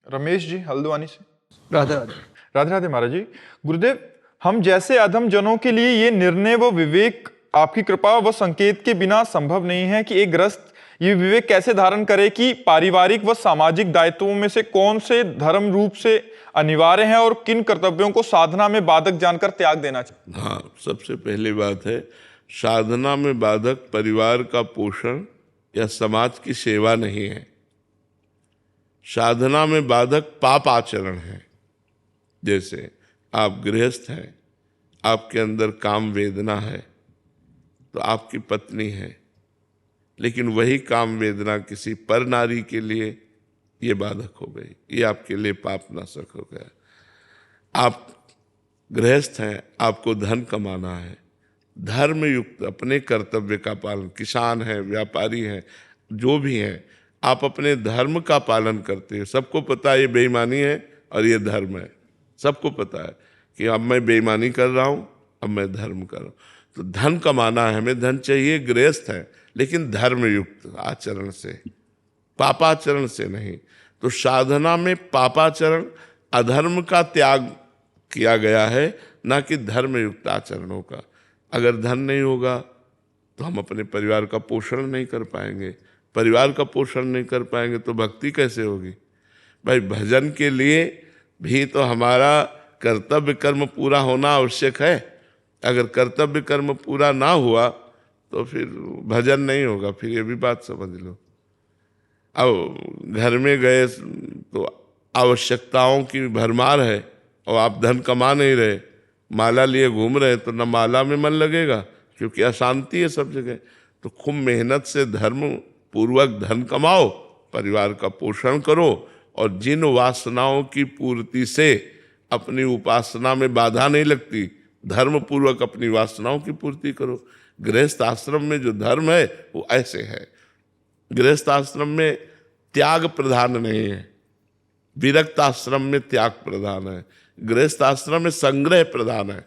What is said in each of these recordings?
रमेश जी हल्द्वानी से। राधे राधे। राधे राधे महाराज जी। गुरुदेव, हम जैसे अधम जनों के लिए ये निर्णय व विवेक आपकी कृपा व संकेत के बिना संभव नहीं है कि एक गृहस्थ ये विवेक कैसे धारण करे कि पारिवारिक व सामाजिक दायित्वों में से कौन से धर्म रूप से अनिवार्य हैं और किन कर्तव्यों को साधना में बाधक जानकर त्याग देना चाहिए। हाँ, सबसे पहली बात है, साधना में बाधक परिवार का पोषण या समाज की सेवा नहीं है। साधना में बाधक पाप आचरण है। जैसे आप गृहस्थ हैं, आपके अंदर काम वेदना है, तो आपकी पत्नी है, लेकिन वही काम वेदना किसी पर नारी के लिए ये बाधक हो गई, ये आपके लिए पाप नाशक हो गया। आप गृहस्थ हैं, आपको धन कमाना है, धर्म युक्त अपने कर्तव्य का पालन, किसान है, व्यापारी है, जो भी हैं, आप अपने धर्म का पालन करते हैं। सबको पता है ये बेईमानी है और ये धर्म है, सबको पता है कि अब मैं बेईमानी कर रहा हूँ, अब मैं धर्म कर रहा हूँ। तो धन कमाना है, हमें धन चाहिए, गृहस्थ है, लेकिन धर्म युक्त आचरण से, पापाचरण से नहीं। तो साधना में पापाचरण, अधर्म का त्याग किया गया है, ना कि धर्म युक्त आचरणों का। अगर धन नहीं होगा तो हम अपने परिवार का पोषण नहीं कर पाएंगे, परिवार का पोषण नहीं कर पाएंगे तो भक्ति कैसे होगी। भाई, भजन के लिए भी तो हमारा कर्तव्य कर्म पूरा होना आवश्यक है। अगर कर्तव्य कर्म पूरा ना हुआ तो फिर भजन नहीं होगा। फिर ये भी बात समझ लो, अब घर में गए तो आवश्यकताओं की भरमार है और आप धन कमा नहीं रहे, माला लिए घूम रहे, तो न माला में मन लगेगा क्योंकि अशांति है सब जगह। तो खूब मेहनत से धर्म पूर्वक धन कमाओ, परिवार का पोषण करो, और जिन वासनाओं की पूर्ति से अपनी उपासना में बाधा नहीं लगती, धर्म पूर्वक अपनी वासनाओं की पूर्ति करो। गृहस्थ आश्रम में जो धर्म है वो ऐसे है। गृहस्थ आश्रम में त्याग प्रधान नहीं है, विरक्त आश्रम में त्याग प्रधान है। गृहस्थ आश्रम में संग्रह प्रधान है,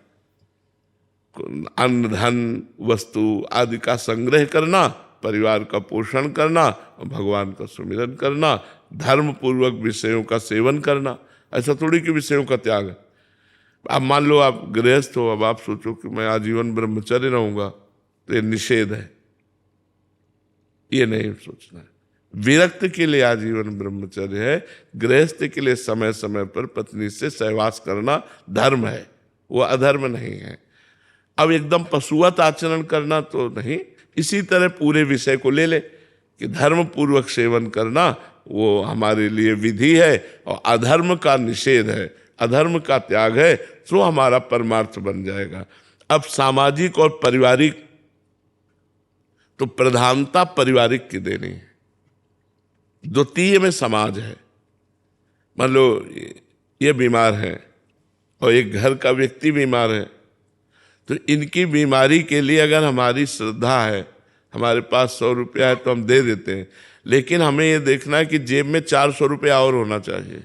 अन्न धन वस्तु आदि का संग्रह करना, परिवार का पोषण करना, भगवान का सुमिरन करना, धर्म पूर्वक विषयों का सेवन करना। ऐसा थोड़ी कि विषयों का त्याग है। अब मान लो आप गृहस्थ हो, अब आप सोचो कि मैं आजीवन ब्रह्मचर्य रहूंगा, तो ये निषेध है, ये नहीं सोचना है। विरक्त के लिए आजीवन ब्रह्मचर्य है, गृहस्थ के लिए समय समय पर पत्नी से सहवास करना धर्म है, वो अधर्म नहीं है। अब एकदम पशुवत आचरण करना तो नहीं। इसी तरह पूरे विषय को ले ले कि धर्म पूर्वक सेवन करना वो हमारे लिए विधि है और अधर्म का निषेध है, अधर्म का त्याग है, तो हमारा परमार्थ बन जाएगा। अब सामाजिक और पारिवारिक, तो प्रधानता पारिवारिक की देनी है, द्वितीय में समाज है। मान लो ये बीमार है और एक घर का व्यक्ति बीमार है, तो इनकी बीमारी के लिए अगर हमारी श्रद्धा है, हमारे पास 100 रुपया है तो हम दे देते हैं, लेकिन हमें ये देखना है कि जेब में 400 रुपया और होना चाहिए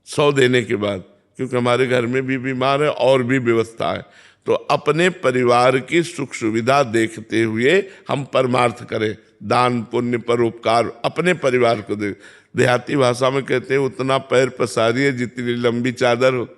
100 देने के बाद, क्योंकि हमारे घर में भी बीमार है और भी व्यवस्था है। तो अपने परिवार की सुख सुविधा देखते हुए हम परमार्थ करें, दान पुण्य परोपकार अपने परिवार को दे। देहाती भाषा में कहते हैं उतना पैर पसारिए जितनी लंबी चादर हो।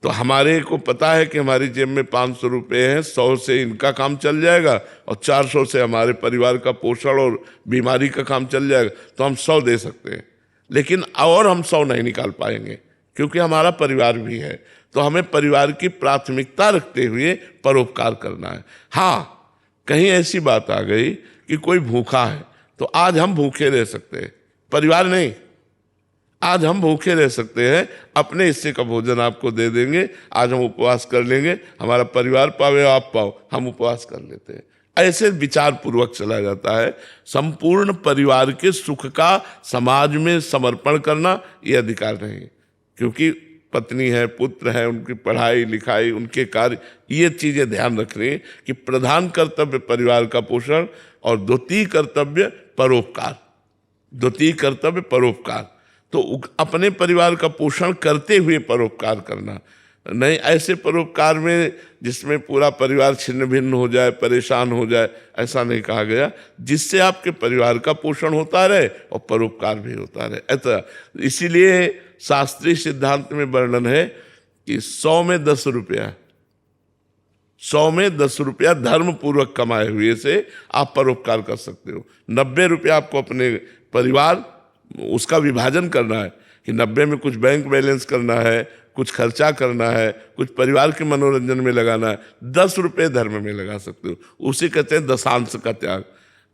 तो हमारे को पता है कि हमारी जेब में 500 रुपये हैं, 100 से इनका काम चल जाएगा और 400 से हमारे परिवार का पोषण और बीमारी का काम चल जाएगा, तो हम 100 दे सकते हैं। लेकिन और हम 100 नहीं निकाल पाएंगे क्योंकि हमारा परिवार भी है। तो हमें परिवार की प्राथमिकता रखते हुए परोपकार करना है। हाँ, कहीं ऐसी बात आ गई कि कोई भूखा है, तो आज हम भूखे रह सकते हैं, परिवार नहीं। आज हम भूखे रह सकते हैं, अपने हिस्से का भोजन आपको दे देंगे, आज हम उपवास कर लेंगे, हमारा परिवार पावे आप पाओ, हम उपवास कर लेते हैं। ऐसे विचार पूर्वक चला जाता है। संपूर्ण परिवार के सुख का समाज में समर्पण करना ये अधिकार नहीं, क्योंकि पत्नी है, पुत्र है, उनकी पढ़ाई लिखाई, उनके कार्य, ये चीजें ध्यान रखनी कि प्रधान कर्तव्य परिवार का पोषण और द्वितीय कर्तव्य परोपकार, द्वितीय कर्तव्य परोपकार। तो अपने परिवार का पोषण करते हुए परोपकार करना। नहीं, ऐसे परोपकार में जिसमें पूरा परिवार छिन्न भिन्न हो जाए, परेशान हो जाए, ऐसा नहीं कहा गया। जिससे आपके परिवार का पोषण होता रहे और परोपकार भी होता रहे। ऐसा इसीलिए शास्त्रीय सिद्धांत में वर्णन है कि 100 में 10 रुपया, 100 में 10 रुपया धर्म पूर्वक कमाए हुए से आप परोपकार कर सकते हो। 90 रुपया आपको अपने परिवार उसका विभाजन करना है कि 90 में कुछ बैंक बैलेंस करना है, कुछ खर्चा करना है, कुछ परिवार के मनोरंजन में लगाना है, 10 रुपये धर्म में लगा सकते हो। उसे कहते हैं दशांश का त्याग।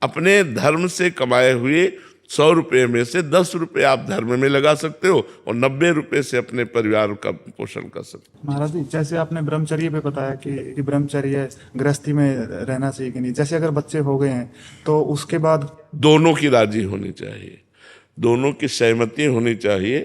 अपने धर्म से कमाए हुए 100 रुपये में से 10 रुपये आप धर्म में लगा सकते हो और 90 रुपये से अपने परिवार का पोषण कर सकते हो। महाराज जी, जैसे आपने ब्रह्मचर्य पे बताया कि ब्रह्मचर्य गृहस्थी में रहना चाहिए कि नहीं, जैसे अगर बच्चे हो गए हैं तो उसके बाद दोनों की राजी होनी चाहिए, दोनों की सहमति होनी चाहिए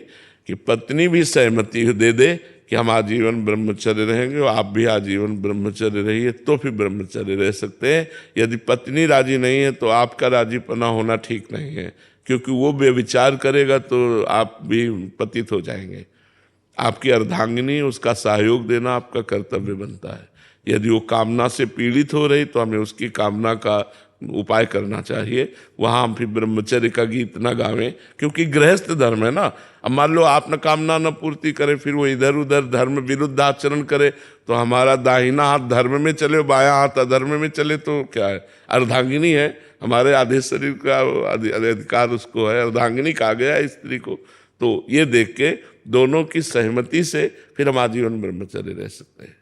कि पत्नी भी सहमति दे दे कि हम आजीवन ब्रह्मचर्य रहेंगे और आप भी आजीवन ब्रह्मचर्य रहिए, तो फिर ब्रह्मचर्य रह सकते हैं। यदि पत्नी राजी नहीं है तो आपका राजीपना होना ठीक नहीं है, क्योंकि वो बेविचार करेगा तो आप भी पतित हो जाएंगे। आपकी अर्धांगिनी, उसका सहयोग देना आपका कर्तव्य बनता है। यदि वो कामना से पीड़ित हो रही तो हमें उसकी कामना का उपाय करना चाहिए। वहाँ हम फिर ब्रह्मचर्य का गीत न गावें, क्योंकि गृहस्थ धर्म है ना। अब मान लो आप न कामना न पूर्ति करे, फिर वो इधर उधर धर्म विरुद्ध आचरण करे, तो हमारा दाहिना हाथ धर्म में चले, बायां हाथ अधर्म में चले तो क्या है। अर्धांगिनी है, हमारे आधे शरीर का अधिकार उसको है, अर्धांगिनी कहा गया है स्त्री को। तो ये देख के दोनों की सहमति से फिर हम आजीवन ब्रह्मचर्य रह सकते हैं।